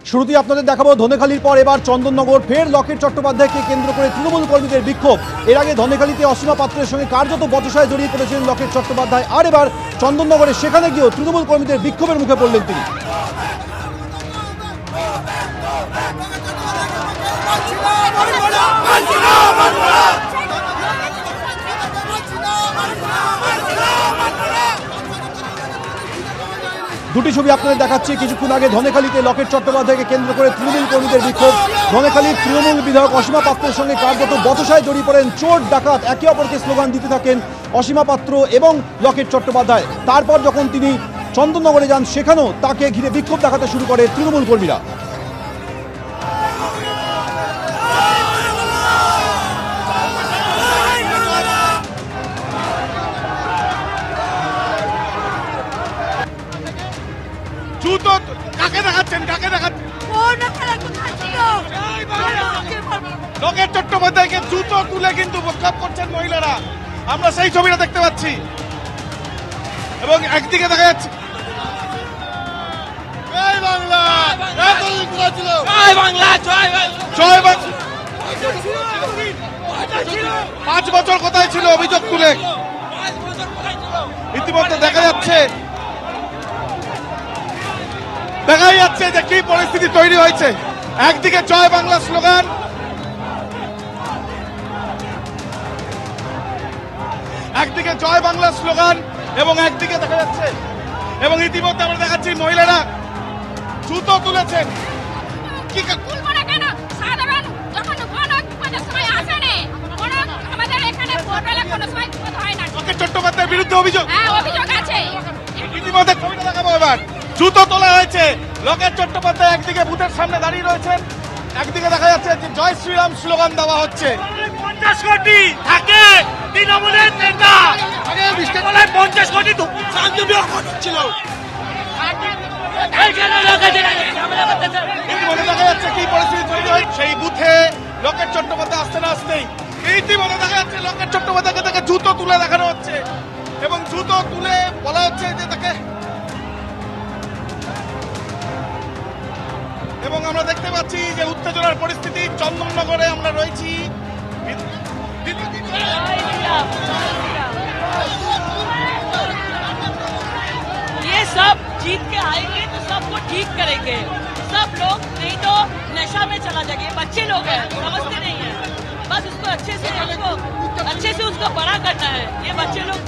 শুরুতেই আপনাদের দেখাবো ধনেখালির পর এবার চন্দননগর ফের লকেট চট্টোপাধ্যায়কে কেন্দ্র করে তৃণমূল কর্মীদের বিক্ষোভ। এর আগে ধনেখালিতে অসীমা পাত্রের সঙ্গে কার্যত বচসায় জড়িয়ে পড়েছিলেন লকেট চট্টোপাধ্যায়, আর এবার চন্দননগরে সেখানে গিয়েও তৃণমূল কর্মীদের বিক্ষোভের মুখে পড়লেন তিনি। দুটি ছবি আপনাদের দেখাচ্ছি। কিছুক্ষণ আগে ধনেখালিতে লকেট চট্টোপাধ্যায়কে কেন্দ্র করে তৃণমূল কর্মীদের বিক্ষোভ। ধনেখালির তৃণমূল বিধায়ক অসীমা পাত্রের সঙ্গে কার্যত বচসায় জড়িয়ে পড়েন চোর ডাকাত, একে অপরকে স্লোগান দিতে থাকেন অসীমা পাত্র এবং লকেট চট্টোপাধ্যায়। তারপর যখন তিনি চন্দননগরে যান সেখানেও তাকে ঘিরে বিক্ষোভ দেখাতে শুরু করে তৃণমূল কর্মীরা। জুতো কাকে দেখাচ্ছেন? লকেট চট্টোপাধ্যায়কে জুতো তুলে কিন্তু বিক্ষোভ করছেন মহিলারা, আমরা সেই ছবিটা দেখতে পাচ্ছি। এবং একদিকে দেখা যাচ্ছে জয় বাংলা, জয় বাংলা। 5 বছর কোথায় ছিল অভিযোগ তুলে? ইতিমধ্যে দেখাই যাচ্ছে যে কি পরিস্থিতি তৈরি হয়েছে। একদিকে জয় বাংলা স্লোগান, এবং একদিকে দেখা যাচ্ছে, এবং ইতিমধ্যে আমরা দেখাচ্ছি মহিলারা জুতো তুলেছেন। কি চট্টোপাধ্যায়ের বিরুদ্ধে অভিযোগ আছে। ইতিমধ্যে ছবিটা দেখাবো। এবার জুতো তোলা হয়েছে। লকেট চট্টোপাধ্যায় একদিকে বুথের সামনে দাঁড়িয়ে রয়েছেন, একদিকে দেখা যাচ্ছে যে জয় শ্রীরাম স্লোগান দেওয়া হচ্ছে। 50 কোটি থাকে তৃণমূলের নেতা, 50 কোটি ছিল। ইতিমধ্যে দেখা যাচ্ছে কি পরিস্থিতি তৈরি হয় সেই বুথে লকেট চট্টোপাধ্যায় আসতে না আসতেই ইতিমধ্যে দেখা যাচ্ছে লকেট চট্টোপাধ্যায়কে তাকে জুতো তুলে দেখানো হচ্ছে, এবং জুতো তুলে বলা হচ্ছে যে তাকে, এবং আমরা দেখতে পাচ্ছি যে উত্তেজনার পরিস্থিতি চন্দননগরে আমরা রয়েছি। ये सब जीत के आएंगे तो सबको ठीक करेंगे। सब लोग नहीं तो नशा में चला जाएंगे। बच्चे लोग हैं, समझते नहीं है, बस उसको अच्छे से उसको बड़ा करना है। ये बच्चे लोग